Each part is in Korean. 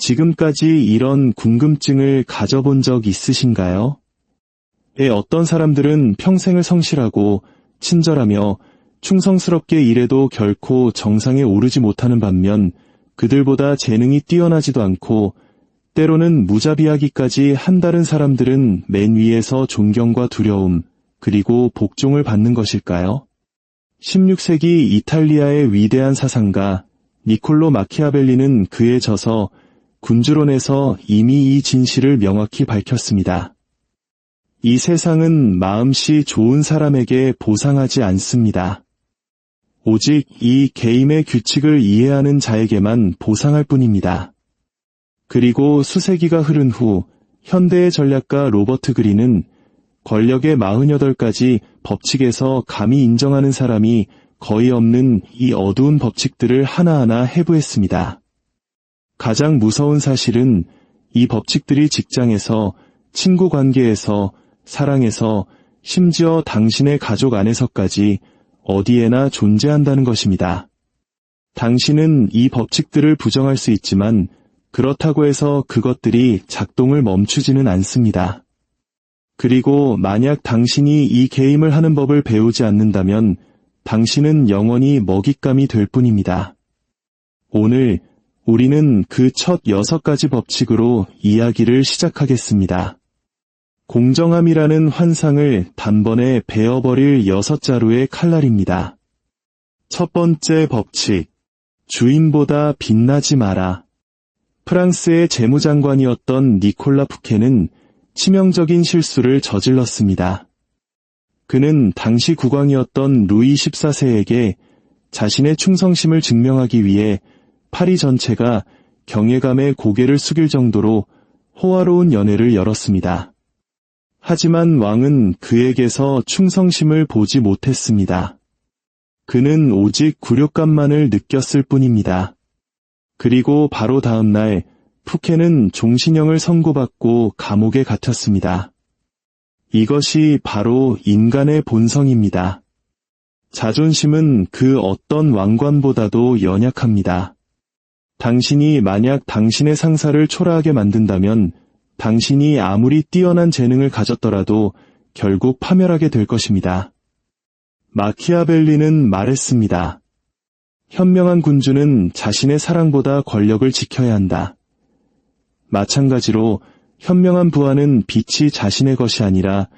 지금까지 이런 궁금증을 가져본 적 있으신가요? 어떤 사람들은 평생을 성실하고 친절하며 충성스럽게 일해도 결코 정상에 오르지 못하는 반면 그들보다 재능이 뛰어나지도 않고 때로는 무자비하기까지 한다른 사람들은 맨 위에서 존경과 두려움, 그리고 복종을 받는 것일까요? 16세기 이탈리아의 위대한 사상가 니콜로 마키아벨리는 그의 저서 군주론에서 이미 이 진실을 명확히 밝혔습니다. 이 세상은 마음씨 좋은 사람에게 보상하지 않습니다. 오직 이 게임의 규칙을 이해하는 자에게만 보상할 뿐입니다. 그리고 수세기가 흐른 후 현대의 전략가 로버트 그린은 권력의 48가지 법칙에서 감히 인정하는 사람이 거의 없는 이 어두운 법칙들을 하나하나 해부했습니다. 가장 무서운 사실은 이 법칙들이 직장에서, 친구 관계에서, 사랑에서, 심지어 당신의 가족 안에서까지 어디에나 존재한다는 것입니다. 당신은 이 법칙들을 부정할 수 있지만 그렇다고 해서 그것들이 작동을 멈추지는 않습니다. 그리고 만약 당신이 이 게임을 하는 법을 배우지 않는다면 당신은 영원히 먹잇감이 될 뿐입니다. 오늘 우리는 그 첫 6가지 법칙으로 이야기를 시작하겠습니다. 공정함이라는 환상을 단번에 베어버릴 6자루의 칼날입니다. 첫 번째 법칙, 주인보다 빛나지 마라. 프랑스의 재무장관이었던 니콜라 푸케는 치명적인 실수를 저질렀습니다. 그는 당시 국왕이었던 루이 14세에게 자신의 충성심을 증명하기 위해 파리 전체가 경외감에 고개를 숙일 정도로 호화로운 연회를 열었습니다. 하지만 왕은 그에게서 충성심을 보지 못했습니다. 그는 오직 굴욕감만을 느꼈을 뿐입니다. 그리고 바로 다음 날 푸케는 종신형을 선고받고 감옥에 갇혔습니다. 이것이 바로 인간의 본성입니다. 자존심은 그 어떤 왕관보다도 연약합니다. 당신이 만약 당신의 상사를 초라하게 만든다면 당신이 아무리 뛰어난 재능을 가졌더라도 결국 파멸하게 될 것입니다. 마키아벨리는 말했습니다. 현명한 군주는 자신의 사랑보다 권력을 지켜야 한다. 마찬가지로 현명한 부하는 빛이 자신의 것이 아니라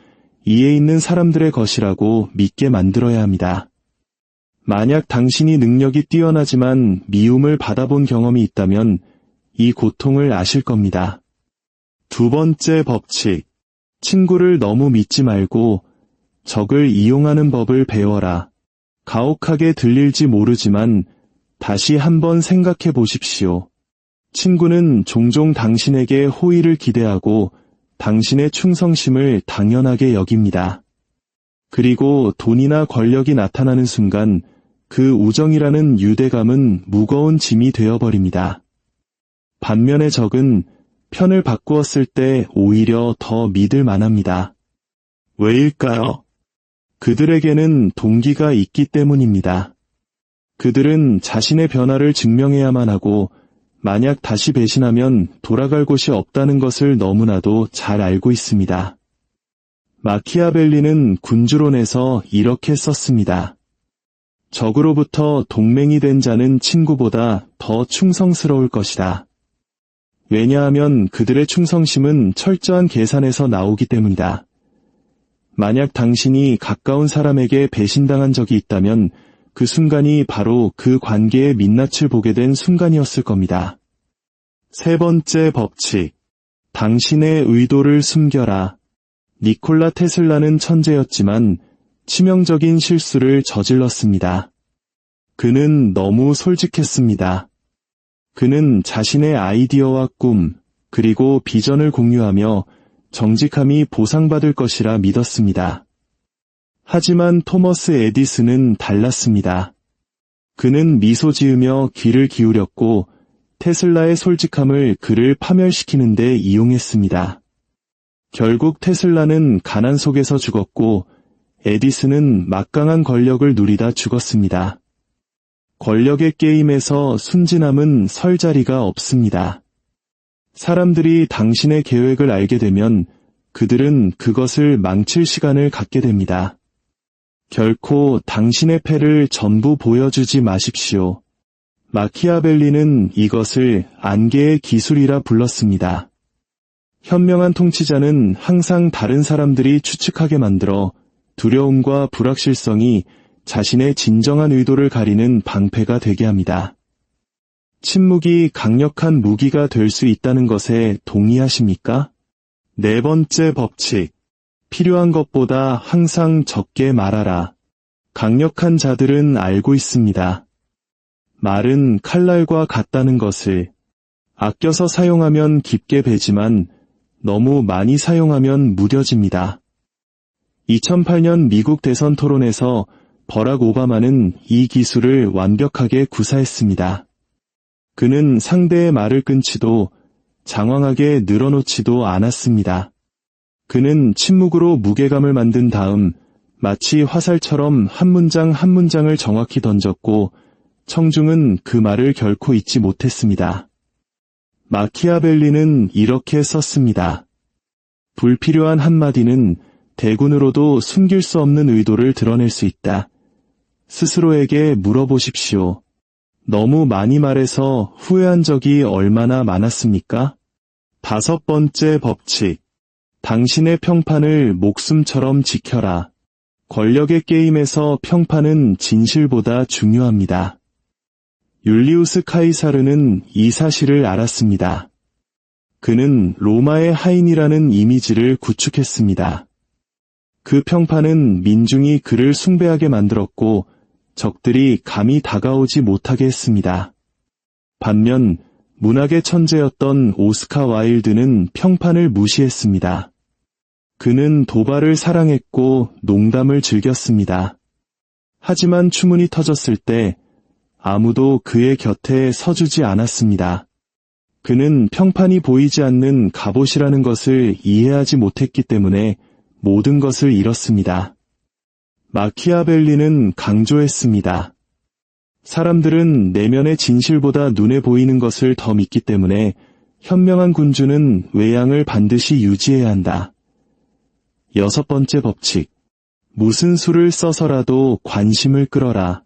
이에 있는 사람들의 것이라고 믿게 만들어야 합니다. 만약 당신이 능력이 뛰어나지만 미움을 받아본 경험이 있다면 이 고통을 아실 겁니다. 두 번째 법칙, 친구를 너무 믿지 말고 적을 이용하는 법을 배워라. 가혹하게 들릴지 모르지만 다시 한번 생각해 보십시오. 친구는 종종 당신에게 호의를 기대하고 당신의 충성심을 당연하게 여깁니다. 그리고 돈이나 권력이 나타나는 순간 그 우정이라는 유대감은 무거운 짐이 되어버립니다. 반면에 적은 편을 바꾸었을 때 오히려 더 믿을 만합니다. 왜일까요? 그들에게는 동기가 있기 때문입니다. 그들은 자신의 변화를 증명해야만 하고 만약 다시 배신하면 돌아갈 곳이 없다는 것을 너무나도 잘 알고 있습니다. 마키아벨리는 군주론에서 이렇게 썼습니다. 적으로부터 동맹이 된 자는 친구보다 더 충성스러울 것이다. 왜냐하면 그들의 충성심은 철저한 계산에서 나오기 때문이다. 만약 당신이 가까운 사람에게 배신당한 적이 있다면 그 순간이 바로 그 관계의 민낯을 보게 된 순간이었을 겁니다. 세 번째 법칙, 당신의 의도를 숨겨라. 니콜라 테슬라는 천재였지만 치명적인 실수를 저질렀습니다. 그는 너무 솔직했습니다. 그는 자신의 아이디어와 꿈, 그리고 비전을 공유하며 정직함이 보상받을 것이라 믿었습니다. 하지만 토머스 에디슨은 달랐습니다. 그는 미소 지으며 귀를 기울였고 테슬라의 솔직함을 그를 파멸시키는 데 이용했습니다. 결국 테슬라는 가난 속에서 죽었고 에디슨은 막강한 권력을 누리다 죽었습니다. 권력의 게임에서 순진함은 설 자리가 없습니다. 사람들이 당신의 계획을 알게 되면 그들은 그것을 망칠 시간을 갖게 됩니다. 결코 당신의 패를 전부 보여주지 마십시오. 마키아벨리는 이것을 안개의 기술이라 불렀습니다. 현명한 통치자는 항상 다른 사람들이 추측하게 만들어 두려움과 불확실성이 자신의 진정한 의도를 가리는 방패가 되게 합니다. 침묵이 강력한 무기가 될 수 있다는 것에 동의하십니까? 네 번째 법칙. 필요한 것보다 항상 적게 말하라. 강력한 자들은 알고 있습니다. 말은 칼날과 같다는 것을. 아껴서 사용하면 깊게 베지만 너무 많이 사용하면 무뎌집니다. 2008년 미국 대선 토론에서 버락 오바마는 이 기술을 완벽하게 구사했습니다. 그는 상대의 말을 끊지도 장황하게 늘어놓지도 않았습니다. 그는 침묵으로 무게감을 만든 다음 마치 화살처럼 한 문장 한 문장을 정확히 던졌고 청중은 그 말을 결코 잊지 못했습니다. 마키아벨리는 이렇게 썼습니다. 불필요한 한마디는 대군으로도 숨길 수 없는 의도를 드러낼 수 있다. 스스로에게 물어보십시오. 너무 많이 말해서 후회한 적이 얼마나 많았습니까? 다섯 번째 법칙. 당신의 평판을 목숨처럼 지켜라. 권력의 게임에서 평판은 진실보다 중요합니다. 율리우스 카이사르는 이 사실을 알았습니다. 그는 로마의 하인이라는 이미지를 구축했습니다. 그 평판은 민중이 그를 숭배하게 만들었고 적들이 감히 다가오지 못하게 했습니다. 반면 문학의 천재였던 오스카 와일드는 평판을 무시했습니다. 그는 도발을 사랑했고 농담을 즐겼습니다. 하지만 추문이 터졌을 때 아무도 그의 곁에 서주지 않았습니다. 그는 평판이 보이지 않는 갑옷이라는 것을 이해하지 못했기 때문에 모든 것을 잃었습니다. 마키아벨리는 강조했습니다. 사람들은 내면의 진실보다 눈에 보이는 것을 더 믿기 때문에 현명한 군주는 외양을 반드시 유지해야 한다. 여섯 번째 법칙. 무슨 수를 써서라도 관심을 끌어라.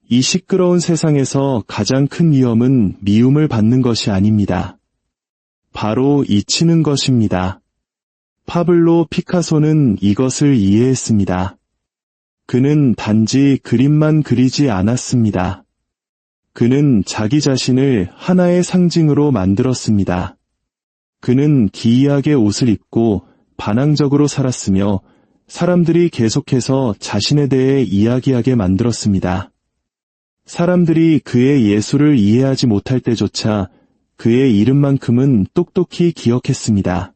이 시끄러운 세상에서 가장 큰 위험은 미움을 받는 것이 아닙니다. 바로 잊히는 것입니다. 파블로 피카소는 이것을 이해했습니다. 그는 단지 그림만 그리지 않았습니다. 그는 자기 자신을 하나의 상징으로 만들었습니다. 그는 기이하게 옷을 입고 반항적으로 살았으며 사람들이 계속해서 자신에 대해 이야기하게 만들었습니다. 사람들이 그의 예술을 이해하지 못할 때조차 그의 이름만큼은 똑똑히 기억했습니다.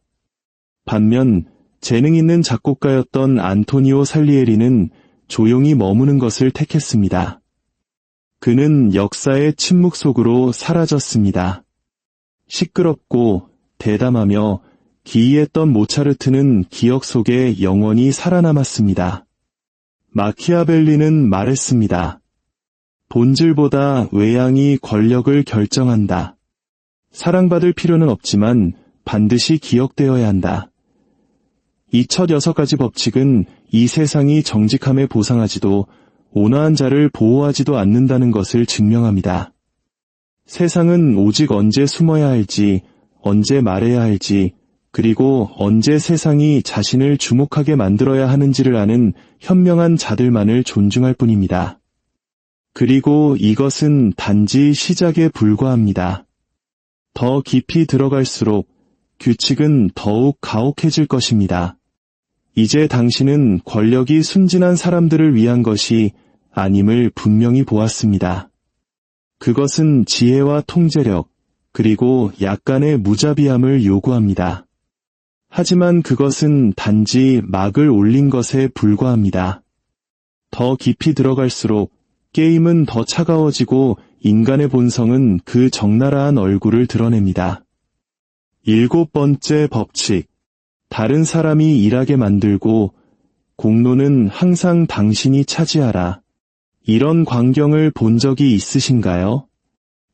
반면 재능 있는 작곡가였던 안토니오 살리에리는 조용히 머무는 것을 택했습니다. 그는 역사의 침묵 속으로 사라졌습니다. 시끄럽고 대담하며 기이했던 모차르트는 기억 속에 영원히 살아남았습니다. 마키아벨리는 말했습니다. 본질보다 외양이 권력을 결정한다. 사랑받을 필요는 없지만 반드시 기억되어야 한다. 이 첫 6가지 법칙은 이 세상이 정직함에 보상하지도 온화한 자를 보호하지도 않는다는 것을 증명합니다. 세상은 오직 언제 숨어야 할지, 언제 말해야 할지, 그리고 언제 세상이 자신을 주목하게 만들어야 하는지를 아는 현명한 자들만을 존중할 뿐입니다. 그리고 이것은 단지 시작에 불과합니다. 더 깊이 들어갈수록 규칙은 더욱 가혹해질 것입니다. 이제 당신은 권력이 순진한 사람들을 위한 것이 아님을 분명히 보았습니다. 그것은 지혜와 통제력, 그리고 약간의 무자비함을 요구합니다. 하지만 그것은 단지 막을 올린 것에 불과합니다. 더 깊이 들어갈수록 게임은 더 차가워지고 인간의 본성은 그 적나라한 얼굴을 드러냅니다. 7번째 법칙. 다른 사람이 일하게 만들고 공로는 항상 당신이 차지하라. 이런 광경을 본 적이 있으신가요?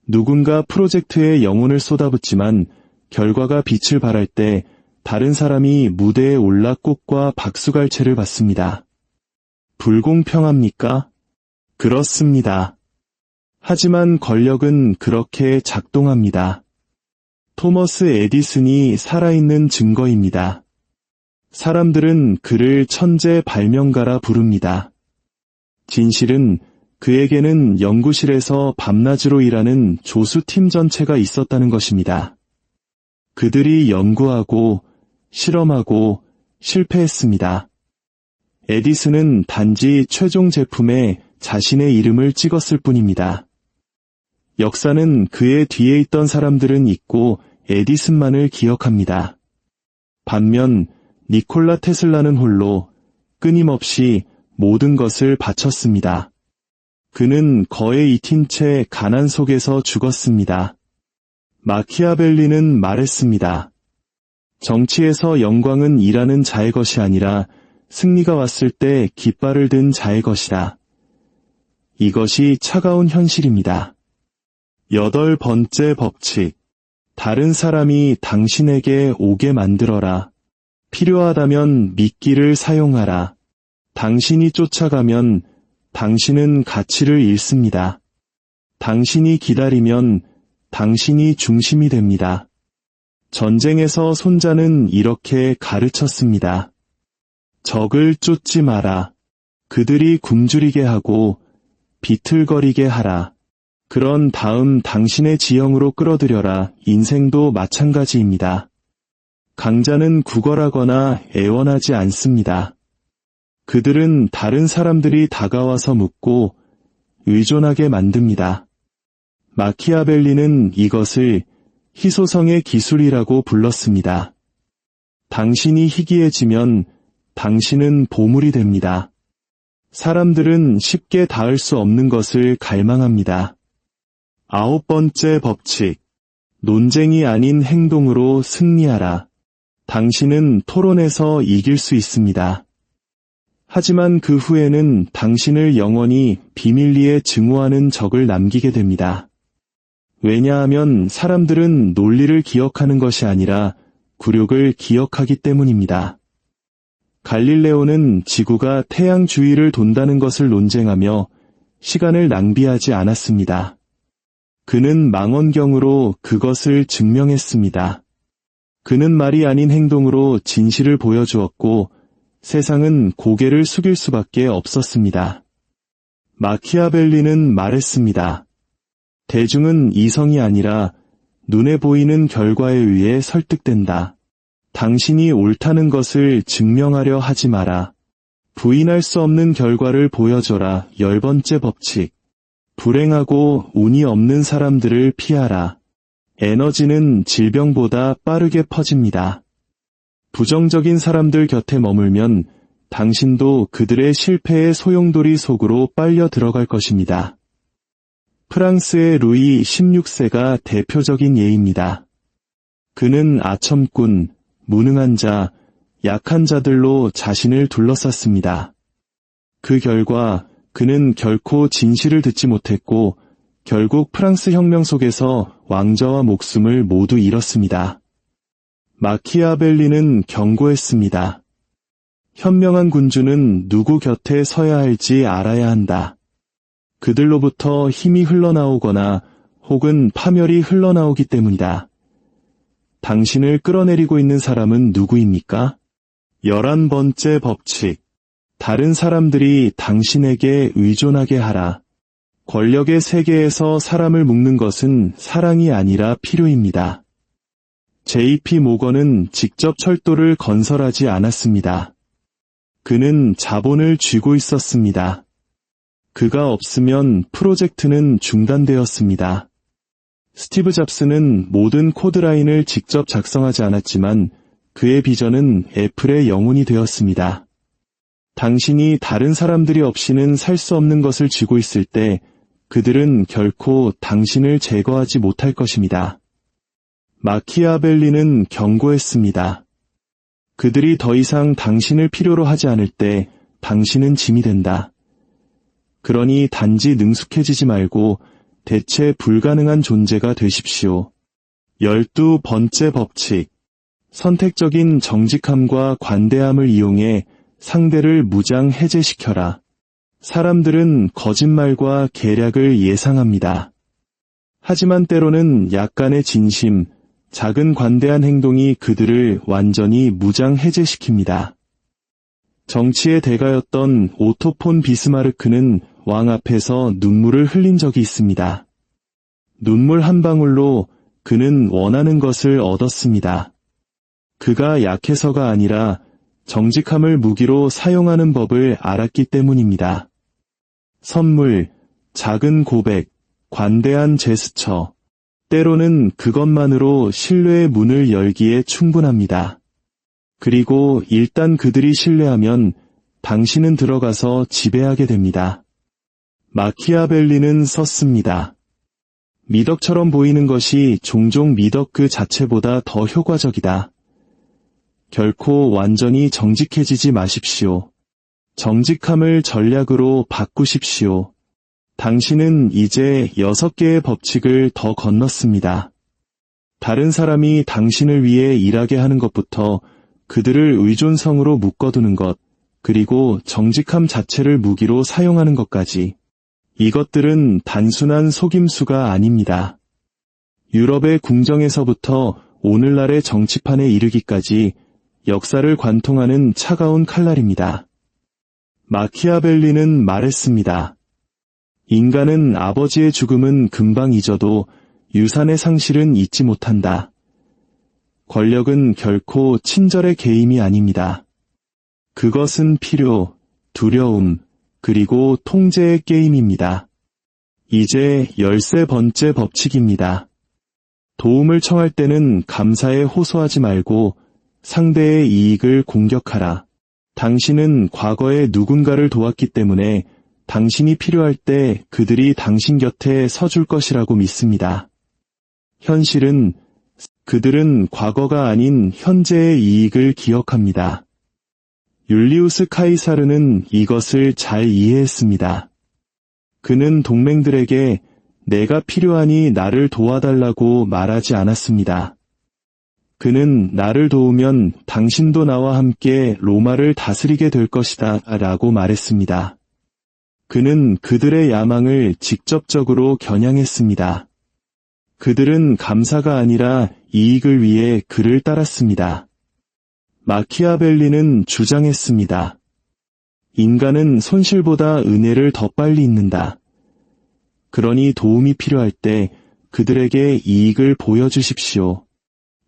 누군가 프로젝트에 영혼을 쏟아붓지만 결과가 빛을 발할 때 다른 사람이 무대에 올라 꽃과 박수갈채를 받습니다. 불공평합니까? 그렇습니다. 하지만 권력은 그렇게 작동합니다. 토머스 에디슨이 살아있는 증거입니다. 사람들은 그를 천재 발명가라 부릅니다. 진실은 그에게는 연구실에서 밤낮으로 일하는 조수팀 전체가 있었다는 것입니다. 그들이 연구하고 실험하고 실패했습니다. 에디슨은 단지 최종 제품에 자신의 이름을 찍었을 뿐입니다. 역사는 그의 뒤에 있던 사람들은 잊고 에디슨만을 기억합니다. 반면 니콜라 테슬라는 홀로 끊임없이 모든 것을 바쳤습니다. 그는 거에 익힌 채 가난 속에서 죽었습니다. 마키아벨리는 말했습니다. 정치에서 영광은 일하는 자의 것이 아니라 승리가 왔을 때 깃발을 든 자의 것이다. 이것이 차가운 현실입니다. 8번째 법칙. 다른 사람이 당신에게 오게 만들어라. 필요하다면 미끼를 사용하라. 당신이 쫓아가면 당신은 가치를 잃습니다. 당신이 기다리면 당신이 중심이 됩니다. 전쟁에서 손자는 이렇게 가르쳤습니다. 적을 쫓지 마라. 그들이 굶주리게 하고 비틀거리게 하라. 그런 다음 당신의 지형으로 끌어들여라. 인생도 마찬가지입니다. 강자는 구걸하거나 애원하지 않습니다. 그들은 다른 사람들이 다가와서 묻고 의존하게 만듭니다. 마키아벨리는 이것을 희소성의 기술이라고 불렀습니다. 당신이 희귀해지면 당신은 보물이 됩니다. 사람들은 쉽게 닿을 수 없는 것을 갈망합니다. 9번째 법칙. 논쟁이 아닌 행동으로 승리하라. 당신은 토론에서 이길 수 있습니다. 하지만 그 후에는 당신을 영원히 비밀리에 증오하는 적을 남기게 됩니다. 왜냐하면 사람들은 논리를 기억하는 것이 아니라 굴욕을 기억하기 때문입니다. 갈릴레오는 지구가 태양 주위를 돈다는 것을 논쟁하며 시간을 낭비하지 않았습니다. 그는 망원경으로 그것을 증명했습니다. 그는 말이 아닌 행동으로 진실을 보여주었고 세상은 고개를 숙일 수밖에 없었습니다. 마키아벨리는 말했습니다. 대중은 이성이 아니라 눈에 보이는 결과에 의해 설득된다. 당신이 옳다는 것을 증명하려 하지 마라. 부인할 수 없는 결과를 보여줘라. 10번째 법칙. 불행하고 운이 없는 사람들을 피하라. 에너지는 질병보다 빠르게 퍼집니다. 부정적인 사람들 곁에 머물면 당신도 그들의 실패의 소용돌이 속으로 빨려 들어갈 것입니다. 프랑스의 루이 16세가 대표적인 예입니다. 그는 아첨꾼, 무능한 자, 약한 자들로 자신을 둘러쌌습니다. 그 결과 그는 결코 진실을 듣지 못했고 결국 프랑스 혁명 속에서 왕좌와 목숨을 모두 잃었습니다. 마키아벨리는 경고했습니다. 현명한 군주는 누구 곁에 서야 할지 알아야 한다. 그들로부터 힘이 흘러나오거나 혹은 파멸이 흘러나오기 때문이다. 당신을 끌어내리고 있는 사람은 누구입니까? 11번째 법칙. 다른 사람들이 당신에게 의존하게 하라. 권력의 세계에서 사람을 묶는 것은 사랑이 아니라 필요입니다. J.P. 모건은 직접 철도를 건설하지 않았습니다. 그는 자본을 쥐고 있었습니다. 그가 없으면 프로젝트는 중단되었습니다. 스티브 잡스는 모든 코드라인을 직접 작성하지 않았지만 그의 비전은 애플의 영혼이 되었습니다. 당신이 다른 사람들이 없이는 살 수 없는 것을 쥐고 있을 때 그들은 결코 당신을 제거하지 못할 것입니다. 마키아벨리는 경고했습니다. 그들이 더 이상 당신을 필요로 하지 않을 때 당신은 짐이 된다. 그러니 단지 능숙해지지 말고 대체 불가능한 존재가 되십시오. 12번째 법칙. 선택적인 정직함과 관대함을 이용해 상대를 무장 해제시켜라. 사람들은 거짓말과 계략을 예상합니다. 하지만 때로는 약간의 진심, 작은 관대한 행동이 그들을 완전히 무장 해제시킵니다. 정치의 대가였던 오토 폰 비스마르크는 왕 앞에서 눈물을 흘린 적이 있습니다. 눈물 한 방울로 그는 원하는 것을 얻었습니다. 그가 약해서가 아니라 정직함을 무기로 사용하는 법을 알았기 때문입니다. 선물, 작은 고백, 관대한 제스처, 때로는 그것만으로 신뢰의 문을 열기에 충분합니다. 그리고 일단 그들이 신뢰하면 당신은 들어가서 지배하게 됩니다. 마키아벨리는 썼습니다. 미덕처럼 보이는 것이 종종 미덕 그 자체보다 더 효과적이다. 결코 완전히 정직해지지 마십시오. 정직함을 전략으로 바꾸십시오. 당신은 이제 6개의 법칙을 더 건넜습니다. 다른 사람이 당신을 위해 일하게 하는 것부터 그들을 의존성으로 묶어두는 것, 그리고 정직함 자체를 무기로 사용하는 것까지. 이것들은 단순한 속임수가 아닙니다. 유럽의 궁정에서부터 오늘날의 정치판에 이르기까지 역사를 관통하는 차가운 칼날입니다. 마키아벨리는 말했습니다. 인간은 아버지의 죽음은 금방 잊어도 유산의 상실은 잊지 못한다. 권력은 결코 친절의 게임이 아닙니다. 그것은 필요, 두려움, 그리고 통제의 게임입니다. 이제 13번째 법칙입니다. 도움을 청할 때는 감사에 호소하지 말고 상대의 이익을 공격하라. 당신은 과거에 누군가를 도왔기 때문에 당신이 필요할 때 그들이 당신 곁에 서줄 것이라고 믿습니다. 현실은 그들은 과거가 아닌 현재의 이익을 기억합니다. 율리우스 카이사르는 이것을 잘 이해했습니다. 그는 동맹들에게 내가 필요하니 나를 도와달라고 말하지 않았습니다. 그는 나를 도우면 당신도 나와 함께 로마를 다스리게 될 것이다 라고 말했습니다. 그는 그들의 야망을 직접적으로 겨냥했습니다. 그들은 감사가 아니라 이익을 위해 그를 따랐습니다. 마키아벨리는 주장했습니다. 인간은 손실보다 은혜를 더 빨리 잊는다. 그러니 도움이 필요할 때 그들에게 이익을 보여주십시오.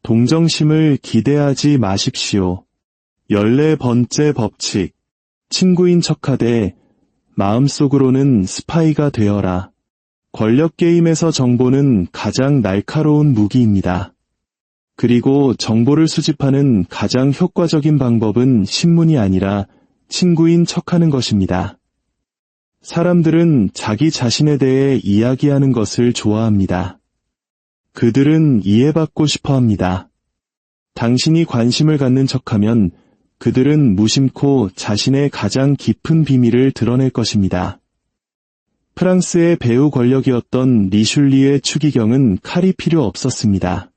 동정심을 기대하지 마십시오. 14번째 법칙. 친구인 척하되 마음속으로는 스파이가 되어라. 권력 게임에서 정보는 가장 날카로운 무기입니다. 그리고 정보를 수집하는 가장 효과적인 방법은 신문이 아니라 친구인 척하는 것입니다. 사람들은 자기 자신에 대해 이야기하는 것을 좋아합니다. 그들은 이해받고 싶어 합니다. 당신이 관심을 갖는 척하면 그들은 무심코 자신의 가장 깊은 비밀을 드러낼 것입니다. 프랑스의 배후 권력이었던 리슐리의 추기경은 칼이 필요 없었습니다.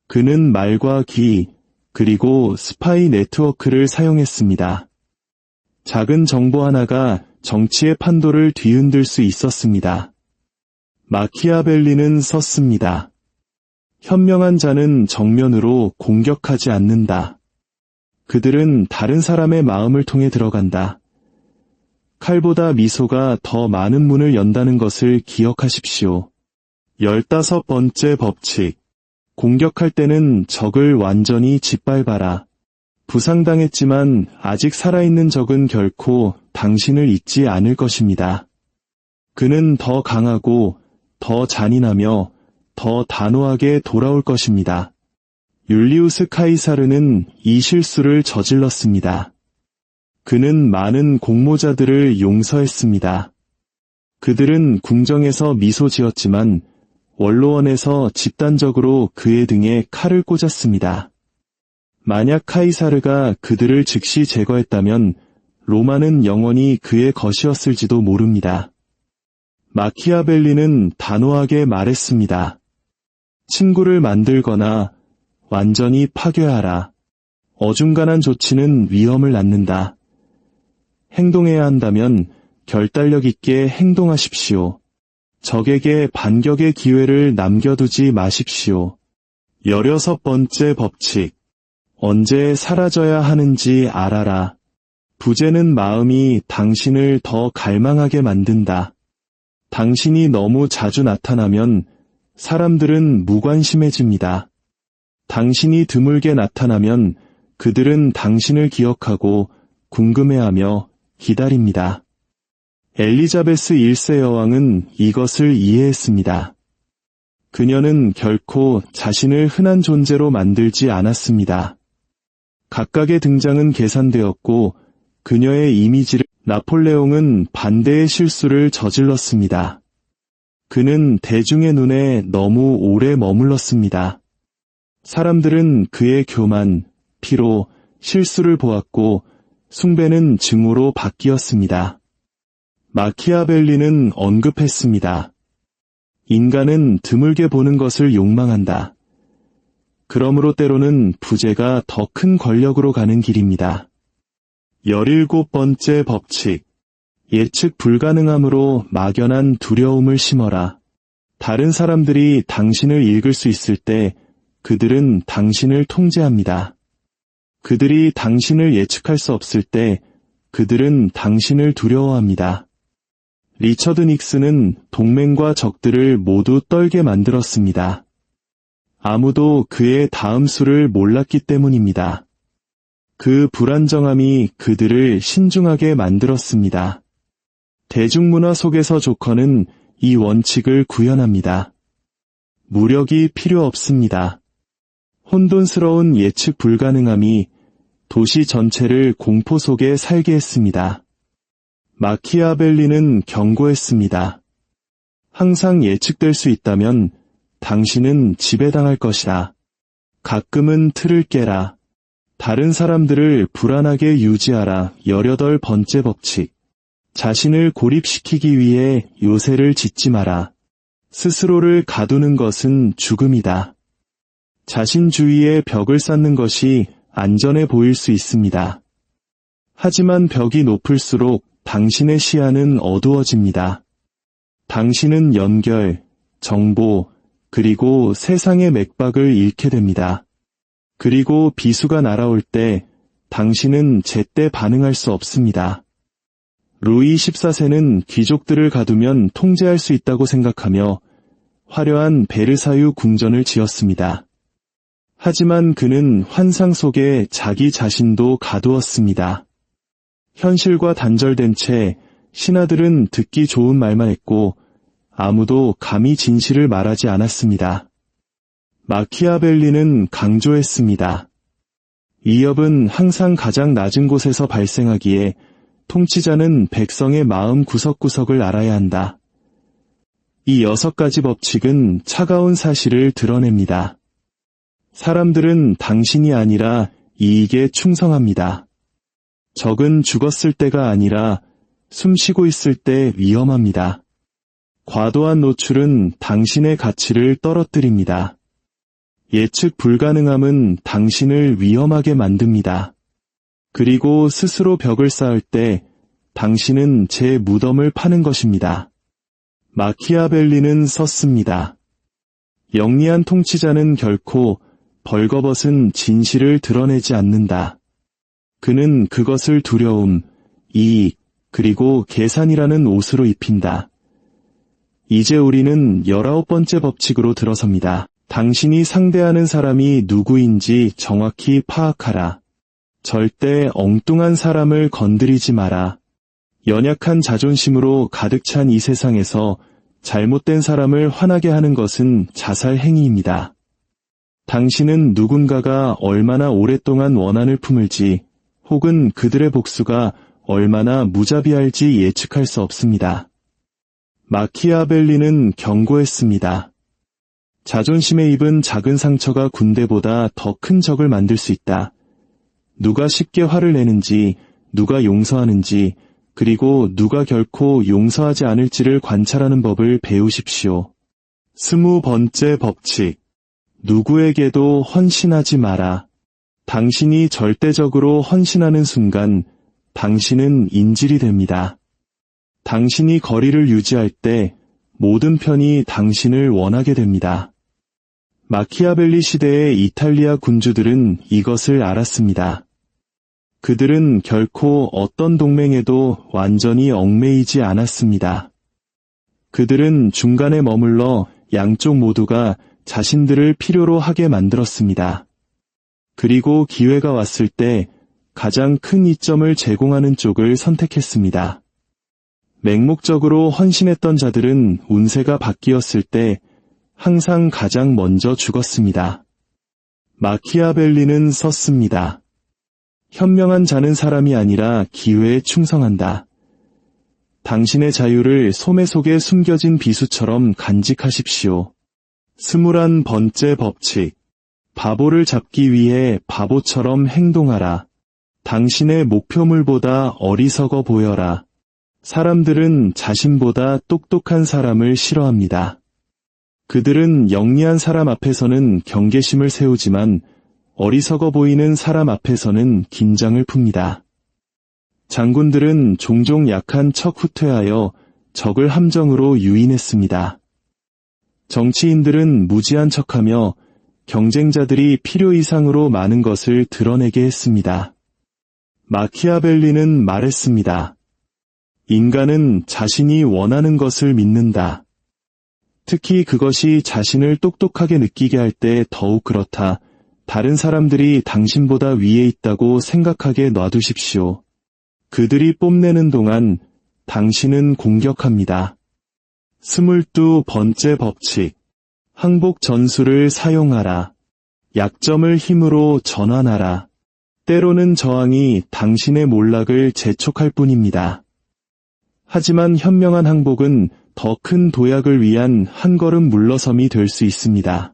그는 말과 귀, 그리고 스파이 네트워크를 사용했습니다. 작은 정보 하나가 정치의 판도를 뒤흔들 수 있었습니다. 마키아벨리는 썼습니다. 현명한 자는 정면으로 공격하지 않는다. 그들은 다른 사람의 마음을 통해 들어간다. 칼보다 미소가 더 많은 문을 연다는 것을 기억하십시오. 15번째 법칙. 공격할 때는 적을 완전히 짓밟아라. 부상당했지만 아직 살아있는 적은 결코 당신을 잊지 않을 것입니다. 그는 더 강하고 더 잔인하며 더 단호하게 돌아올 것입니다. 율리우스 카이사르는 이 실수를 저질렀습니다. 그는 많은 공모자들을 용서했습니다. 그들은 궁정에서 미소 지었지만 원로원에서 집단적으로 그의 등에 칼을 꽂았습니다. 만약 카이사르가 그들을 즉시 제거했다면 로마는 영원히 그의 것이었을지도 모릅니다. 마키아벨리는 단호하게 말했습니다. 친구를 만들거나 완전히 파괴하라. 어중간한 조치는 위험을 낳는다. 행동해야 한다면 결단력 있게 행동하십시오. 적에게 반격의 기회를 남겨두지 마십시오. 16번째 법칙. 언제 사라져야 하는지 알아라. 부재는 마음이 당신을 더 갈망하게 만든다. 당신이 너무 자주 나타나면 사람들은 무관심해집니다. 당신이 드물게 나타나면 그들은 당신을 기억하고 궁금해하며 기다립니다. 엘리자베스 1세 여왕은 이것을 이해했습니다. 그녀는 결코 자신을 흔한 존재로 만들지 않았습니다. 각각의 등장은 계산되었고 그녀의 이미지를 나폴레옹은 반대의 실수를 저질렀습니다. 그는 대중의 눈에 너무 오래 머물렀습니다. 사람들은 그의 교만, 피로, 실수를 보았고 숭배는 증오로 바뀌었습니다. 마키아벨리는 언급했습니다. 인간은 드물게 보는 것을 욕망한다. 그러므로 때로는 부재가 더 큰 권력으로 가는 길입니다. 17번째 법칙. 예측 불가능함으로 막연한 두려움을 심어라. 다른 사람들이 당신을 읽을 수 있을 때 그들은 당신을 통제합니다. 그들이 당신을 예측할 수 없을 때 그들은 당신을 두려워합니다. 리처드 닉슨은 동맹과 적들을 모두 떨게 만들었습니다. 아무도 그의 다음 수를 몰랐기 때문입니다. 그 불안정함이 그들을 신중하게 만들었습니다. 대중문화 속에서 조커는 이 원칙을 구현합니다. 무력이 필요 없습니다. 혼돈스러운 예측 불가능함이 도시 전체를 공포 속에 살게 했습니다. 마키아벨리는 경고했습니다. 항상 예측될 수 있다면 당신은 지배당할 것이다. 가끔은 틀을 깨라. 다른 사람들을 불안하게 유지하라. 18번째 법칙. 자신을 고립시키기 위해 요새를 짓지 마라. 스스로를 가두는 것은 죽음이다. 자신 주위에 벽을 쌓는 것이 안전해 보일 수 있습니다. 하지만 벽이 높을수록 당신의 시야는 어두워집니다. 당신은 연결, 정보, 그리고 세상의 맥박을 잃게 됩니다. 그리고 비수가 날아올 때 당신은 제때 반응할 수 없습니다. 루이 14세는 귀족들을 가두면 통제할 수 있다고 생각하며 화려한 베르사유 궁전을 지었습니다. 하지만 그는 환상 속에 자기 자신도 가두었습니다. 현실과 단절된 채 신하들은 듣기 좋은 말만 했고 아무도 감히 진실을 말하지 않았습니다. 마키아벨리는 강조했습니다. 위협은 항상 가장 낮은 곳에서 발생하기에 통치자는 백성의 마음 구석구석을 알아야 한다. 이 6가지 법칙은 차가운 사실을 드러냅니다. 사람들은 당신이 아니라 이익에 충성합니다. 적은 죽었을 때가 아니라 숨쉬고 있을 때 위험합니다. 과도한 노출은 당신의 가치를 떨어뜨립니다. 예측 불가능함은 당신을 위험하게 만듭니다. 그리고 스스로 벽을 쌓을 때 당신은 제 무덤을 파는 것입니다. 마키아벨리는 썼습니다. 영리한 통치자는 결코 벌거벗은 진실을 드러내지 않는다. 그는 그것을 두려움, 이익, 그리고 계산이라는 옷으로 입힌다. 이제 우리는 19번째 법칙으로 들어섭니다. 당신이 상대하는 사람이 누구인지 정확히 파악하라. 절대 엉뚱한 사람을 건드리지 마라. 연약한 자존심으로 가득 찬 이 세상에서 잘못된 사람을 화나게 하는 것은 자살 행위입니다. 당신은 누군가가 얼마나 오랫동안 원한을 품을지 혹은 그들의 복수가 얼마나 무자비할지 예측할 수 없습니다. 마키아벨리는 경고했습니다. 자존심에 입은 작은 상처가 군대보다 더 큰 적을 만들 수 있다. 누가 쉽게 화를 내는지, 누가 용서하는지, 그리고 누가 결코 용서하지 않을지를 관찰하는 법을 배우십시오. 20번째 법칙. 누구에게도 헌신하지 마라. 당신이 절대적으로 헌신하는 순간 당신은 인질이 됩니다. 당신이 거리를 유지할 때 모든 편이 당신을 원하게 됩니다. 마키아벨리 시대의 이탈리아 군주들은 이것을 알았습니다. 그들은 결코 어떤 동맹에도 완전히 얽매이지 않았습니다. 그들은 중간에 머물러 양쪽 모두가 자신들을 필요로 하게 만들었습니다. 그리고 기회가 왔을 때 가장 큰 이점을 제공하는 쪽을 선택했습니다. 맹목적으로 헌신했던 자들은 운세가 바뀌었을 때 항상 가장 먼저 죽었습니다. 마키아벨리는 썼습니다. 현명한 자는 사람이 아니라 기회에 충성한다. 당신의 자유를 소매 속에 숨겨진 비수처럼 간직하십시오. 21번째 법칙. 바보를 잡기 위해 바보처럼 행동하라. 당신의 목표물보다 어리석어 보여라. 사람들은 자신보다 똑똑한 사람을 싫어합니다. 그들은 영리한 사람 앞에서는 경계심을 세우지만 어리석어 보이는 사람 앞에서는 긴장을 풉니다. 장군들은 종종 약한 척 후퇴하여 적을 함정으로 유인했습니다. 정치인들은 무지한 척하며 경쟁자들이 필요 이상으로 많은 것을 드러내게 했습니다. 마키아벨리는 말했습니다. 인간은 자신이 원하는 것을 믿는다. 특히 그것이 자신을 똑똑하게 느끼게 할 때 더욱 그렇다. 다른 사람들이 당신보다 위에 있다고 생각하게 놔두십시오. 그들이 뽐내는 동안 당신은 공격합니다. 22번째 법칙. 항복 전술을 사용하라. 약점을 힘으로 전환하라. 때로는 저항이 당신의 몰락을 재촉할 뿐입니다. 하지만 현명한 항복은 더 큰 도약을 위한 한 걸음 물러섬이 될 수 있습니다.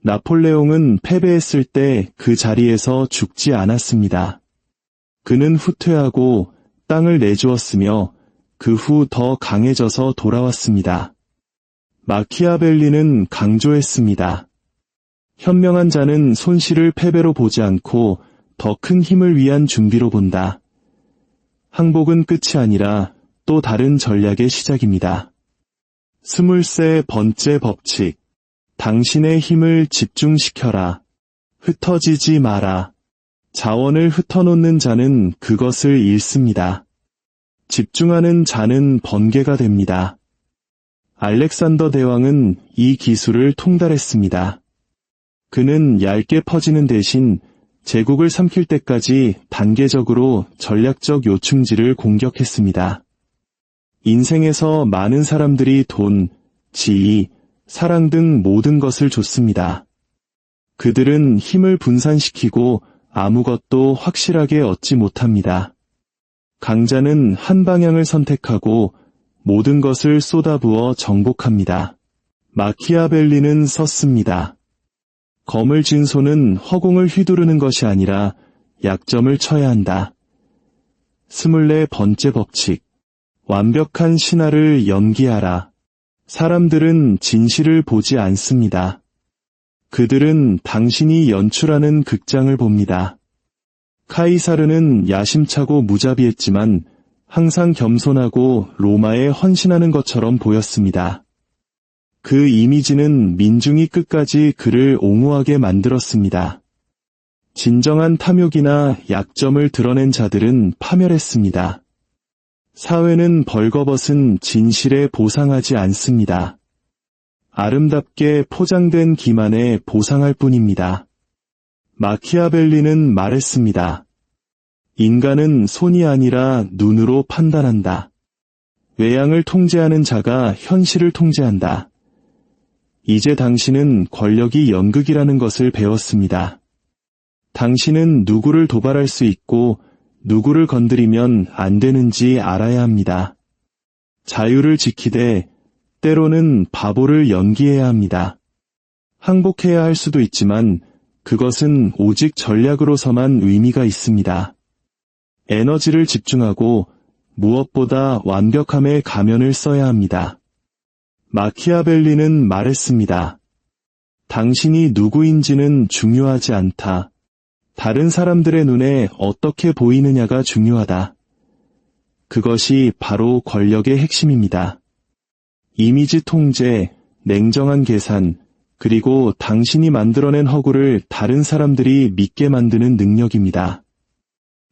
나폴레옹은 패배했을 때 그 자리에서 죽지 않았습니다. 그는 후퇴하고 땅을 내주었으며 그 후 더 강해져서 돌아왔습니다. 마키아벨리는 강조했습니다. 현명한 자는 손실을 패배로 보지 않고 더 큰 힘을 위한 준비로 본다. 항복은 끝이 아니라 또 다른 전략의 시작입니다. 23번째 법칙. 당신의 힘을 집중시켜라. 흩어지지 마라. 자원을 흩어놓는 자는 그것을 잃습니다. 집중하는 자는 번개가 됩니다. 알렉산더 대왕은 이 기술을 통달했습니다. 그는 얇게 퍼지는 대신 제국을 삼킬 때까지 단계적으로 전략적 요충지를 공격했습니다. 인생에서 많은 사람들이 돈, 지위, 사랑 등 모든 것을 줬습니다. 그들은 힘을 분산시키고 아무것도 확실하게 얻지 못합니다. 강자는 한 방향을 선택하고 모든 것을 쏟아부어 정복합니다. 마키아벨리는 썼습니다. 검을 쥔 손은 허공을 휘두르는 것이 아니라 약점을 쳐야 한다. 24번째 법칙. 완벽한 신화를 연기하라. 사람들은 진실을 보지 않습니다. 그들은 당신이 연출하는 극장을 봅니다. 카이사르는 야심차고 무자비했지만 항상 겸손하고 로마에 헌신하는 것처럼 보였습니다. 그 이미지는 민중이 끝까지 그를 옹호하게 만들었습니다. 진정한 탐욕이나 약점을 드러낸 자들은 파멸했습니다. 사회는 벌거벗은 진실에 보상하지 않습니다. 아름답게 포장된 기만에 보상할 뿐입니다. 마키아벨리는 말했습니다. 인간은 손이 아니라 눈으로 판단한다. 외양을 통제하는 자가 현실을 통제한다. 이제 당신은 권력이 연극이라는 것을 배웠습니다. 당신은 누구를 도발할 수 있고 누구를 건드리면 안 되는지 알아야 합니다. 자유를 지키되 때로는 바보를 연기해야 합니다. 항복해야 할 수도 있지만 그것은 오직 전략으로서만 의미가 있습니다. 에너지를 집중하고 무엇보다 완벽함의 가면을 써야 합니다. 마키아벨리는 말했습니다. 당신이 누구인지는 중요하지 않다. 다른 사람들의 눈에 어떻게 보이느냐가 중요하다. 그것이 바로 권력의 핵심입니다. 이미지 통제, 냉정한 계산, 그리고 당신이 만들어낸 허구를 다른 사람들이 믿게 만드는 능력입니다.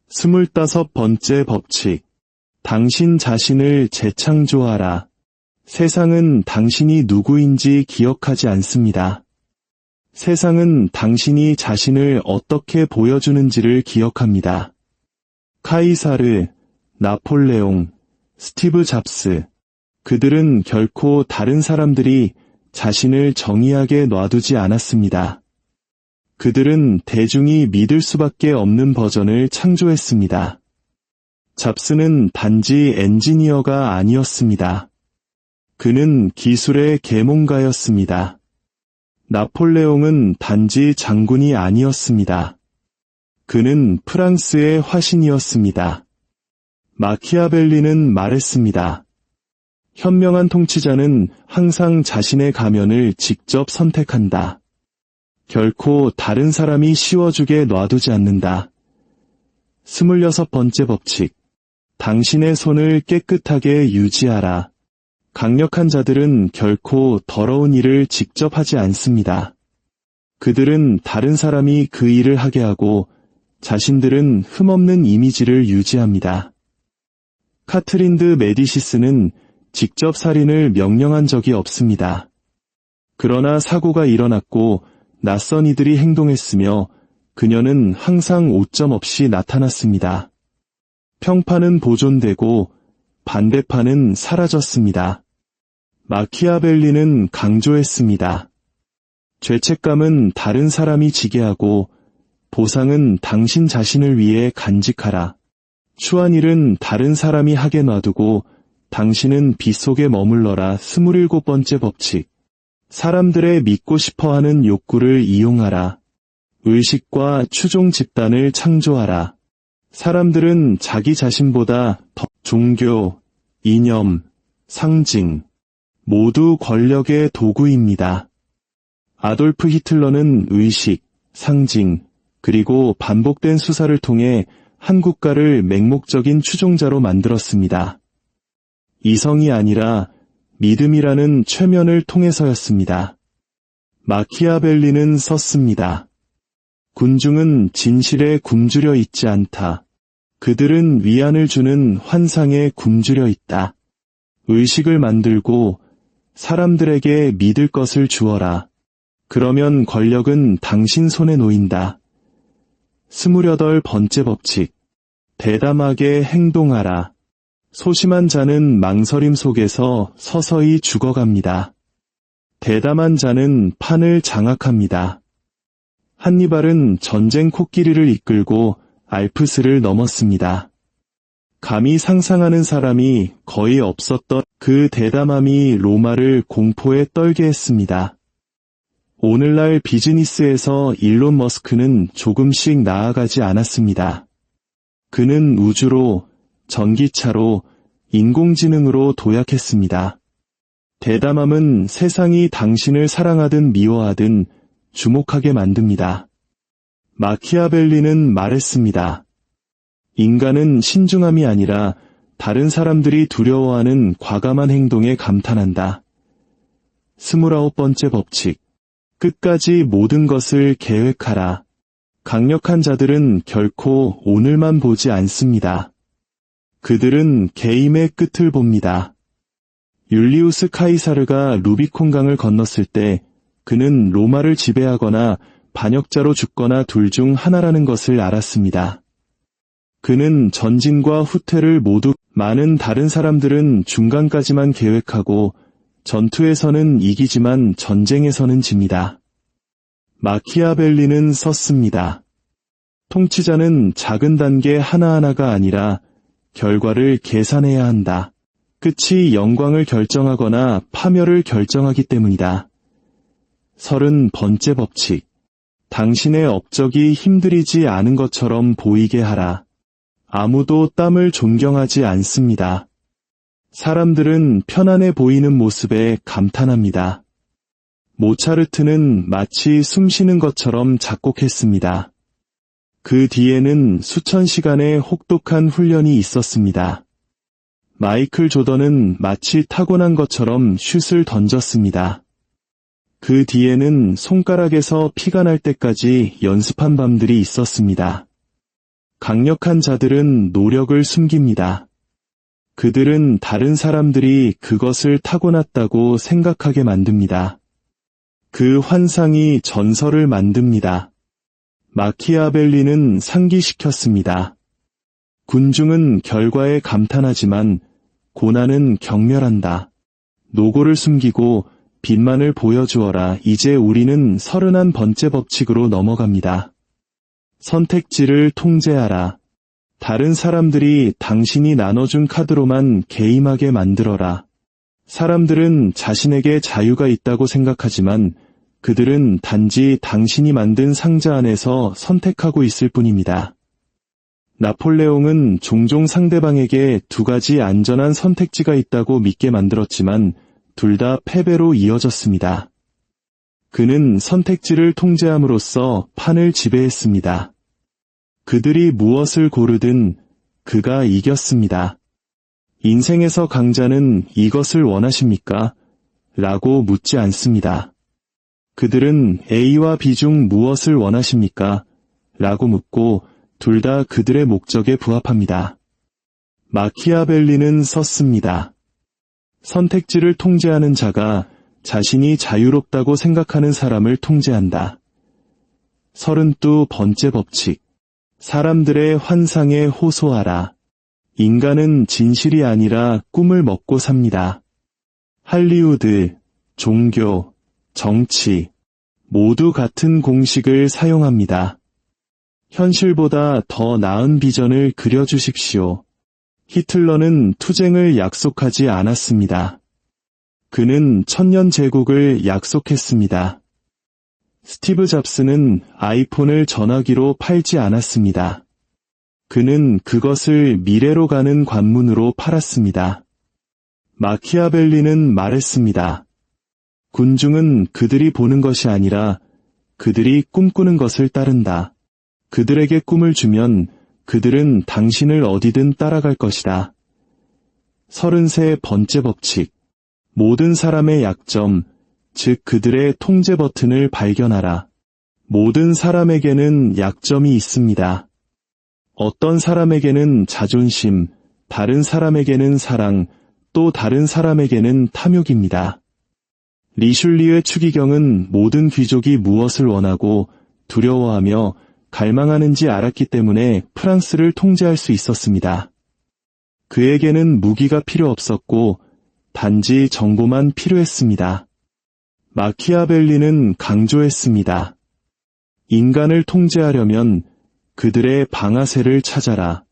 25번째 법칙. 당신 자신을 재창조하라. 세상은 당신이 누구인지 기억하지 않습니다. 세상은 당신이 자신을 어떻게 보여주는지를 기억합니다. 카이사르, 나폴레옹, 스티브 잡스. 그들은 결코 다른 사람들이 자신을 정의하게 놔두지 않았습니다. 그들은 대중이 믿을 수밖에 없는 버전을 창조했습니다. 잡스는 단지 엔지니어가 아니었습니다. 그는 기술의 계몽가였습니다. 나폴레옹은 단지 장군이 아니었습니다. 그는 프랑스의 화신이었습니다. 마키아벨리는 말했습니다. 현명한 통치자는 항상 자신의 가면을 직접 선택한다. 결코 다른 사람이 씌워주게 놔두지 않는다. 26번째 법칙. 당신의 손을 깨끗하게 유지하라. 강력한 자들은 결코 더러운 일을 직접 하지 않습니다. 그들은 다른 사람이 그 일을 하게 하고 자신들은 흠없는 이미지를 유지합니다. 카트린드 메디시스는 직접 살인을 명령한 적이 없습니다. 그러나 사고가 일어났고 낯선 이들이 행동했으며 그녀는 항상 오점 없이 나타났습니다. 평판은 보존되고 반대판은 사라졌습니다. 마키아벨리는 강조했습니다. 죄책감은 다른 사람이 지게 하고 보상은 당신 자신을 위해 간직하라. 추한 일은 다른 사람이 하게 놔두고 당신은 빛 속에 머물러라. 27번째 법칙. 사람들의 믿고 싶어하는 욕구를 이용하라. 의식과 추종 집단을 창조하라. 사람들은 자기 자신보다 더 종교, 이념, 상징, 모두 권력의 도구입니다. 아돌프 히틀러는 의식, 상징, 그리고 반복된 수사를 통해 한 국가를 맹목적인 추종자로 만들었습니다. 이성이 아니라 믿음이라는 최면을 통해서였습니다. 마키아벨리는 썼습니다. 군중은 진실에 굶주려 있지 않다. 그들은 위안을 주는 환상에 굶주려 있다. 의식을 만들고 사람들에게 믿을 것을 주어라. 그러면 권력은 당신 손에 놓인다. 28번째 법칙. 대담하게 행동하라. 소심한 자는 망설임 속에서 서서히 죽어갑니다. 대담한 자는 판을 장악합니다. 한니발은 전쟁 코끼리를 이끌고 알프스를 넘었습니다. 감히 상상하는 사람이 거의 없었던 그 대담함이 로마를 공포에 떨게 했습니다. 오늘날 비즈니스에서 일론 머스크는 조금씩 나아가지 않았습니다. 그는 우주로, 전기차로, 인공지능으로 도약했습니다. 대담함은 세상이 당신을 사랑하든 미워하든 주목하게 만듭니다. 마키아벨리는 말했습니다. 인간은 신중함이 아니라 다른 사람들이 두려워하는 과감한 행동에 감탄한다. 29번째 법칙. 끝까지 모든 것을 계획하라. 강력한 자들은 결코 오늘만 보지 않습니다. 그들은 게임의 끝을 봅니다. 율리우스 카이사르가 루비콘강을 건넜을 때 그는 로마를 지배하거나 반역자로 죽거나 둘 중 하나라는 것을 알았습니다. 그는 전진과 후퇴를 모두 많은 다른 사람들은 중간까지만 계획하고 전투에서는 이기지만 전쟁에서는 집니다. 마키아벨리는 썼습니다. 통치자는 작은 단계 하나하나가 아니라 결과를 계산해야 한다. 끝이 영광을 결정하거나 파멸을 결정하기 때문이다. 30번째 법칙. 당신의 업적이 힘들이지 않은 것처럼 보이게 하라. 아무도 땀을 존경하지 않습니다. 사람들은 편안해 보이는 모습에 감탄합니다. 모차르트는 마치 숨쉬는 것처럼 작곡했습니다. 그 뒤에는 수천 시간의 혹독한 훈련이 있었습니다. 마이클 조던은 마치 타고난 것처럼 슛을 던졌습니다. 그 뒤에는 손가락에서 피가 날 때까지 연습한 밤들이 있었습니다. 강력한 자들은 노력을 숨깁니다. 그들은 다른 사람들이 그것을 타고났다고 생각하게 만듭니다. 그 환상이 전설을 만듭니다. 마키아벨리는 상기시켰습니다. 군중은 결과에 감탄하지만 고난은 경멸한다. 노고를 숨기고 빛만을 보여주어라. 이제 우리는 31번째 법칙으로 넘어갑니다. 선택지를 통제하라. 다른 사람들이 당신이 나눠준 카드로만 게임하게 만들어라. 사람들은 자신에게 자유가 있다고 생각하지만 그들은 단지 당신이 만든 상자 안에서 선택하고 있을 뿐입니다. 나폴레옹은 종종 상대방에게 두 가지 안전한 선택지가 있다고 믿게 만들었지만 둘 다 패배로 이어졌습니다. 그는 선택지를 통제함으로써 판을 지배했습니다. 그들이 무엇을 고르든 그가 이겼습니다. 인생에서 강자는 이것을 원하십니까? 라고 묻지 않습니다. 그들은 A와 B 중 무엇을 원하십니까? 라고 묻고 둘 다 그들의 목적에 부합합니다. 마키아벨리는 썼습니다. 선택지를 통제하는 자가 자신이 자유롭다고 생각하는 사람을 통제한다. 32번째 법칙. 사람들의 환상에 호소하라. 인간은 진실이 아니라 꿈을 먹고 삽니다. 할리우드, 종교, 정치, 모두 같은 공식을 사용합니다. 현실보다 더 나은 비전을 그려주십시오. 히틀러는 투쟁을 약속하지 않았습니다. 그는 천년 제국을 약속했습니다. 스티브 잡스는 아이폰을 전화기로 팔지 않았습니다. 그는 그것을 미래로 가는 관문으로 팔았습니다. 마키아벨리는 말했습니다. 군중은 그들이 보는 것이 아니라 그들이 꿈꾸는 것을 따른다. 그들에게 꿈을 주면 그들은 당신을 어디든 따라갈 것이다. 33번째 법칙. 모든 사람의 약점, 즉 그들의 통제 버튼을 발견하라. 모든 사람에게는 약점이 있습니다. 어떤 사람에게는 자존심, 다른 사람에게는 사랑, 또 다른 사람에게는 탐욕입니다. 리슐리의 추기경은 모든 귀족이 무엇을 원하고 두려워하며 갈망하는지 알았기 때문에 프랑스를 통제할 수 있었습니다. 그에게는 무기가 필요 없었고 단지 정보만 필요했습니다. 마키아벨리는 강조했습니다. 인간을 통제하려면 그들의 방아쇠를 찾아라.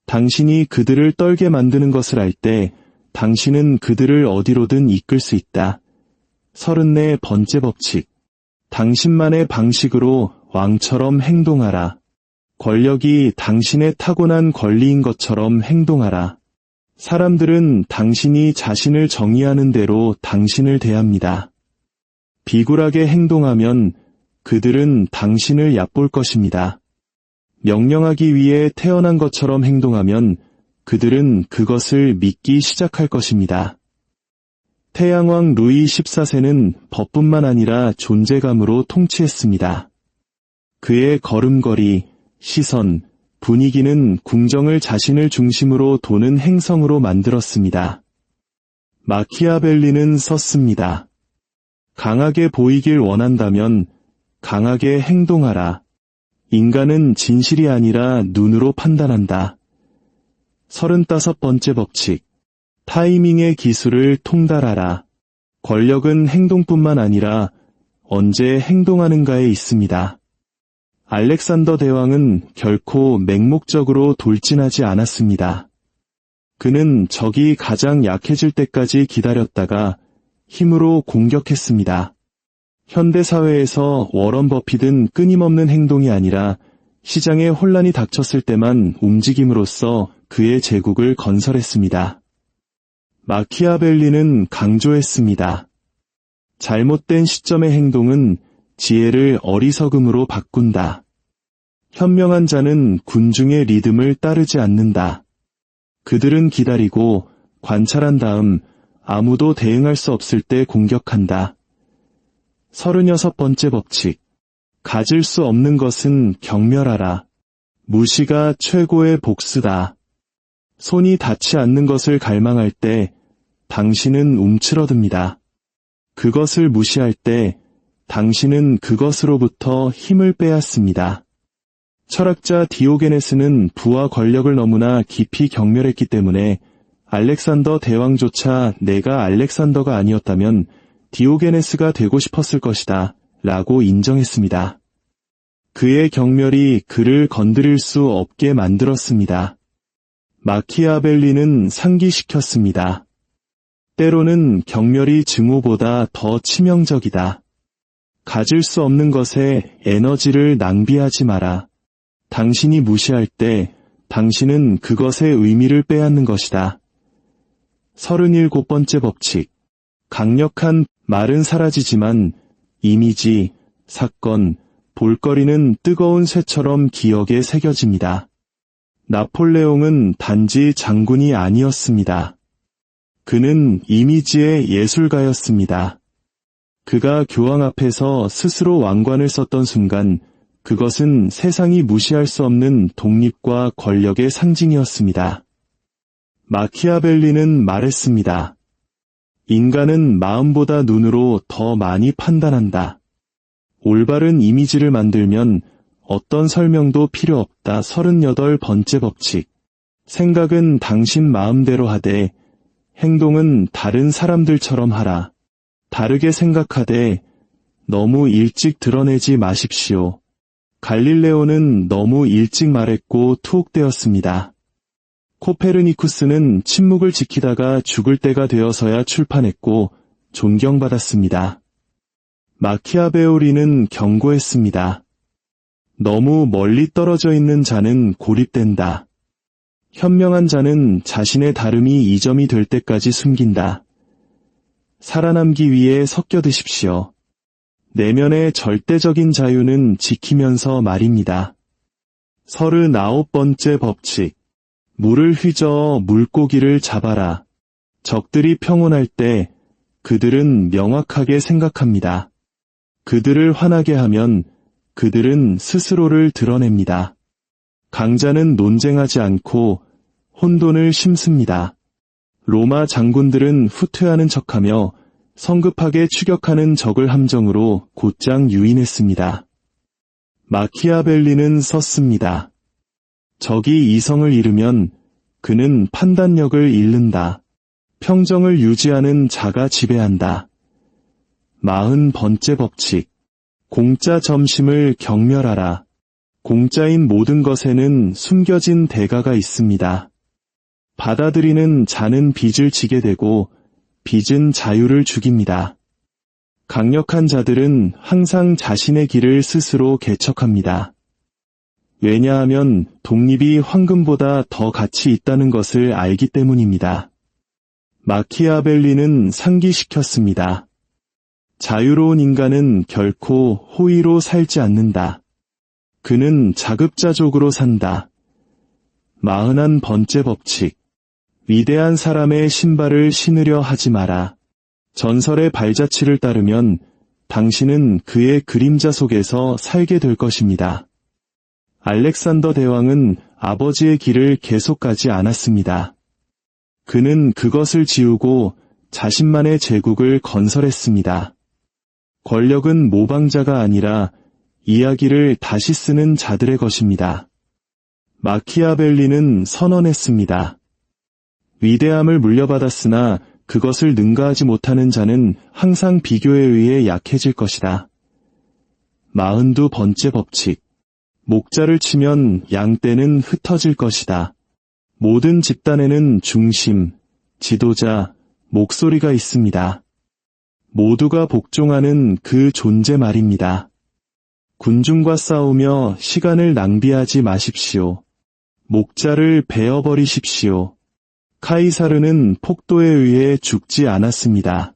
당신이 그들을 떨게 만드는 것을 알 때 당신은 그들을 어디로든 이끌 수 있다. 34번째 법칙. 당신만의 방식으로 왕처럼 행동하라. 권력이 당신의 타고난 권리인 것처럼 행동하라. 사람들은 당신이 자신을 정의하는 대로 당신을 대합니다. 비굴하게 행동하면 그들은 당신을 얕볼 것입니다. 명령하기 위해 태어난 것처럼 행동하면 그들은 그것을 믿기 시작할 것입니다. 태양왕 루이 14세는 법뿐만 아니라 존재감으로 통치했습니다. 그의 걸음걸이, 시선, 분위기는 궁정을 자신을 중심으로 도는 행성으로 만들었습니다. 마키아벨리는 썼습니다. 강하게 보이길 원한다면 강하게 행동하라. 인간은 진실이 아니라 눈으로 판단한다. 35번째 법칙. 타이밍의 기술을 통달하라. 권력은 행동뿐만 아니라 언제 행동하는가에 있습니다. 알렉산더 대왕은 결코 맹목적으로 돌진하지 않았습니다. 그는 적이 가장 약해질 때까지 기다렸다가 힘으로 공격했습니다. 현대사회에서 워런 버핏은 끊임없는 행동이 아니라 시장에 혼란이 닥쳤을 때만 움직임으로써 그의 제국을 건설했습니다. 마키아벨리는 강조했습니다. 잘못된 시점의 행동은 지혜를 어리석음으로 바꾼다. 현명한 자는 군중의 리듬을 따르지 않는다. 그들은 기다리고 관찰한 다음 아무도 대응할 수 없을 때 공격한다. 36번째 법칙. 가질 수 없는 것은 경멸하라. 무시가 최고의 복수다. 손이 닿지 않는 것을 갈망할 때 당신은 움츠러듭니다. 그것을 무시할 때 당신은 그것으로부터 힘을 빼앗습니다. 철학자 디오게네스는 부와 권력을 너무나 깊이 경멸했기 때문에 알렉산더 대왕조차 내가 알렉산더가 아니었다면 디오게네스가 되고 싶었을 것이다 라고 인정했습니다. 그의 경멸이 그를 건드릴 수 없게 만들었습니다. 마키아벨리는 상기시켰습니다. 때로는 경멸이 증오보다 더 치명적이다. 가질 수 없는 것에 에너지를 낭비하지 마라. 당신이 무시할 때 당신은 그것의 의미를 빼앗는 것이다. 37번째 법칙. 강력한 말은 사라지지만 이미지, 사건, 볼거리는 뜨거운 쇠처럼 기억에 새겨집니다. 나폴레옹은 단지 장군이 아니었습니다. 그는 이미지의 예술가였습니다. 그가 교황 앞에서 스스로 왕관을 썼던 순간 그것은 세상이 무시할 수 없는 독립과 권력의 상징이었습니다. 마키아벨리는 말했습니다. 인간은 마음보다 눈으로 더 많이 판단한다. 올바른 이미지를 만들면 어떤 설명도 필요 없다. 38번째 법칙. 생각은 당신 마음대로 하되 행동은 다른 사람들처럼 하라. 다르게 생각하되 너무 일찍 드러내지 마십시오. 갈릴레오는 너무 일찍 말했고 투옥되었습니다. 코페르니쿠스는 침묵을 지키다가 죽을 때가 되어서야 출판했고 존경받았습니다. 마키아베올리는 경고했습니다. 너무 멀리 떨어져 있는 자는 고립된다. 현명한 자는 자신의 다름이 이점이 될 때까지 숨긴다. 살아남기 위해 섞여 드십시오. 내면의 절대적인 자유는 지키면서 말입니다. 39번째 법칙. 물을 휘저어 물고기를 잡아라. 적들이 평온할 때 그들은 명확하게 생각합니다. 그들을 화나게 하면 그들은 스스로를 드러냅니다. 강자는 논쟁하지 않고 혼돈을 심습니다. 로마 장군들은 후퇴하는 척하며 성급하게 추격하는 적을 함정으로 곧장 유인했습니다. 마키아벨리는 썼습니다. 적이 이성을 잃으면 그는 판단력을 잃는다. 평정을 유지하는 자가 지배한다. 40번째 법칙. 공짜 점심을 경멸하라. 공짜인 모든 것에는 숨겨진 대가가 있습니다. 받아들이는 자는 빚을 지게 되고 빚은 자유를 죽입니다. 강력한 자들은 항상 자신의 길을 스스로 개척합니다. 왜냐하면 독립이 황금보다 더 가치 있다는 것을 알기 때문입니다. 마키아벨리는 상기시켰습니다. 자유로운 인간은 결코 호의로 살지 않는다. 그는 자급자족으로 산다. 41번째 법칙. 위대한 사람의 신발을 신으려 하지 마라. 전설의 발자취를 따르면 당신은 그의 그림자 속에서 살게 될 것입니다. 알렉산더 대왕은 아버지의 길을 계속 가지 않았습니다. 그는 그것을 지우고 자신만의 제국을 건설했습니다. 권력은 모방자가 아니라 이야기를 다시 쓰는 자들의 것입니다. 마키아벨리는 선언했습니다. 위대함을 물려받았으나 그것을 능가하지 못하는 자는 항상 비교에 의해 약해질 것이다. 42번째 법칙. 목자를 치면 양떼는 흩어질 것이다. 모든 집단에는 중심, 지도자, 목소리가 있습니다. 모두가 복종하는 그 존재 말입니다. 군중과 싸우며 시간을 낭비하지 마십시오. 목자를 베어버리십시오. 카이사르는 폭도에 의해 죽지 않았습니다.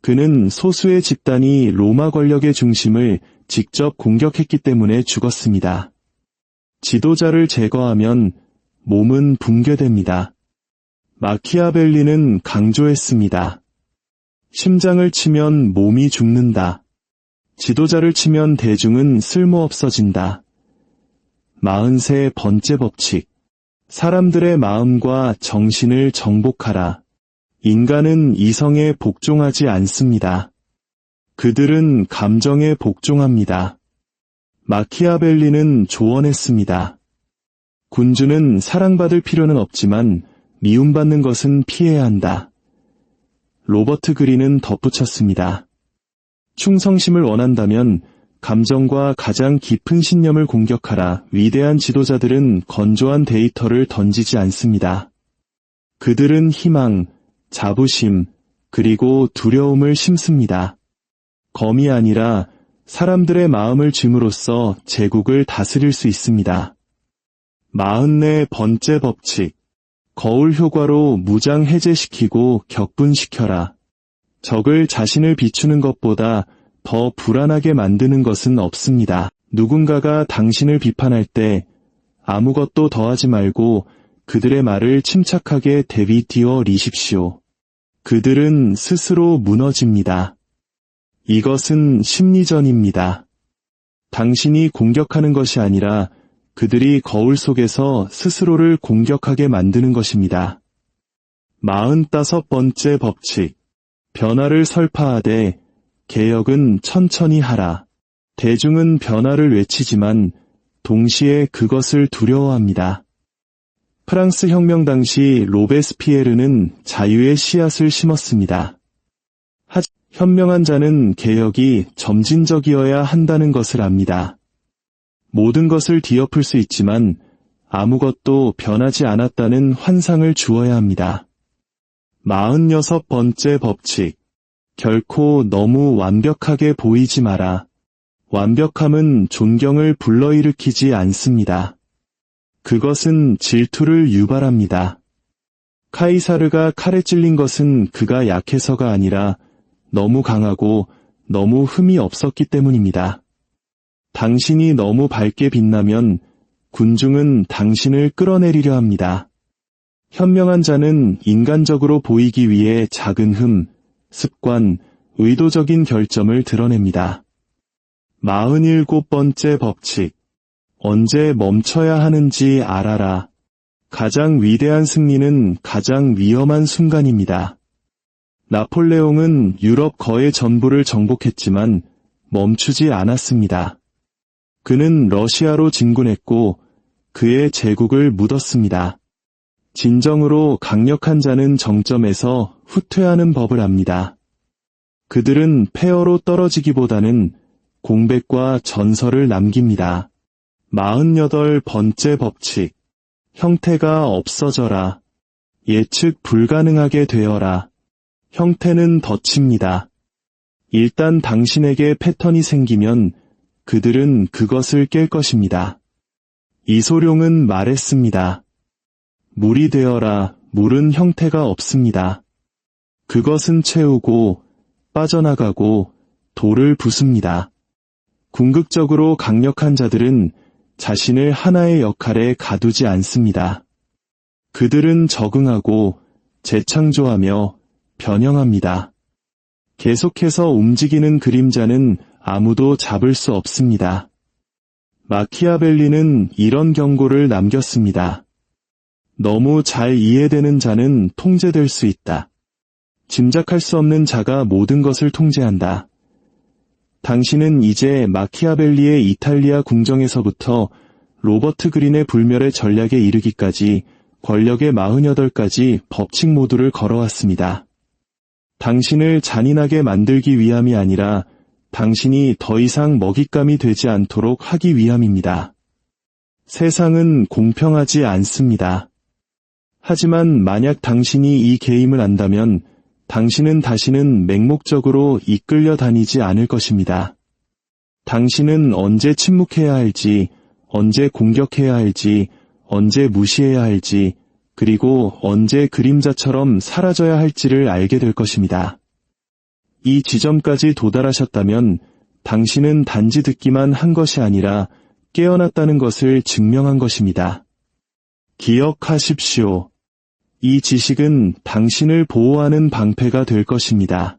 그는 소수의 집단이 로마 권력의 중심을 직접 공격했기 때문에 죽었습니다. 지도자를 제거하면 몸은 붕괴됩니다. 마키아벨리는 강조했습니다. 심장을 치면 몸이 죽는다. 지도자를 치면 대중은 쓸모없어진다. 43번째 법칙. 사람들의 마음과 정신을 정복하라. 인간은 이성에 복종하지 않습니다. 그들은 감정에 복종합니다. 마키아벨리는 조언했습니다. 군주는 사랑받을 필요는 없지만 미움받는 것은 피해야 한다. 로버트 그린은 덧붙였습니다. 충성심을 원한다면 감정과 가장 깊은 신념을 공격하라. 위대한 지도자들은 건조한 데이터를 던지지 않습니다. 그들은 희망, 자부심, 그리고 두려움을 심습니다. 검이 아니라 사람들의 마음을 줌으로써 제국을 다스릴 수 있습니다. 44번째 법칙. 거울 효과로 무장 해제시키고 격분시켜라. 적을 자신을 비추는 것보다 더 불안하게 만드는 것은 없습니다. 누군가가 당신을 비판할 때 아무것도 더하지 말고 그들의 말을 침착하게 내비띄워리십시오. 그들은 스스로 무너집니다. 이것은 심리전입니다. 당신이 공격하는 것이 아니라 그들이 거울 속에서 스스로를 공격하게 만드는 것입니다. 45번째 법칙. 변화를 설파하되 개혁은 천천히 하라. 대중은 변화를 외치지만 동시에 그것을 두려워합니다. 프랑스 혁명 당시 로베스피에르는 자유의 씨앗을 심었습니다. 현명한 자는 개혁이 점진적이어야 한다는 것을 압니다. 모든 것을 뒤엎을 수 있지만 아무것도 변하지 않았다는 환상을 주어야 합니다. 46번째 법칙. 결코 너무 완벽하게 보이지 마라. 완벽함은 존경을 불러일으키지 않습니다. 그것은 질투를 유발합니다. 카이사르가 칼에 찔린 것은 그가 약해서가 아니라 너무 강하고 너무 흠이 없었기 때문입니다. 당신이 너무 밝게 빛나면 군중은 당신을 끌어내리려 합니다. 현명한 자는 인간적으로 보이기 위해 작은 흠, 습관, 의도적인 결점을 드러냅니다. 47번째 법칙. 언제 멈춰야 하는지 알아라. 가장 위대한 승리는 가장 위험한 순간입니다. 나폴레옹은 유럽 거의 전부를 정복했지만 멈추지 않았습니다. 그는 러시아로 진군했고 그의 제국을 묻었습니다. 진정으로 강력한 자는 정점에서 후퇴하는 법을 압니다. 그들은 폐허로 떨어지기보다는 공백과 전설을 남깁니다. 48번째 법칙. 형태가 없어져라. 예측 불가능하게 되어라. 형태는 덫입니다. 일단 당신에게 패턴이 생기면 그들은 그것을 깰 것입니다. 이소룡은 말했습니다. 물이 되어라. 물은 형태가 없습니다. 그것은 채우고 빠져나가고 돌을 부숩니다. 궁극적으로 강력한 자들은 자신을 하나의 역할에 가두지 않습니다. 그들은 적응하고 재창조하며 변형합니다. 계속해서 움직이는 그림자는 아무도 잡을 수 없습니다. 마키아벨리는 이런 경고를 남겼습니다. 너무 잘 이해되는 자는 통제될 수 있다. 짐작할 수 없는 자가 모든 것을 통제한다. 당신은 이제 마키아벨리의 이탈리아 궁정에서부터 로버트 그린의 불멸의 전략에 이르기까지 권력의 48가지 법칙 모두를 걸어왔습니다. 당신을 잔인하게 만들기 위함이 아니라 당신이 더 이상 먹잇감이 되지 않도록 하기 위함입니다. 세상은 공평하지 않습니다. 하지만 만약 당신이 이 게임을 안다면 당신은 다시는 맹목적으로 이끌려 다니지 않을 것입니다. 당신은 언제 침묵해야 할지, 언제 공격해야 할지, 언제 무시해야 할지, 그리고 언제 그림자처럼 사라져야 할지를 알게 될 것입니다. 이 지점까지 도달하셨다면 당신은 단지 듣기만 한 것이 아니라 깨어났다는 것을 증명한 것입니다. 기억하십시오. 이 지식은 당신을 보호하는 방패가 될 것입니다.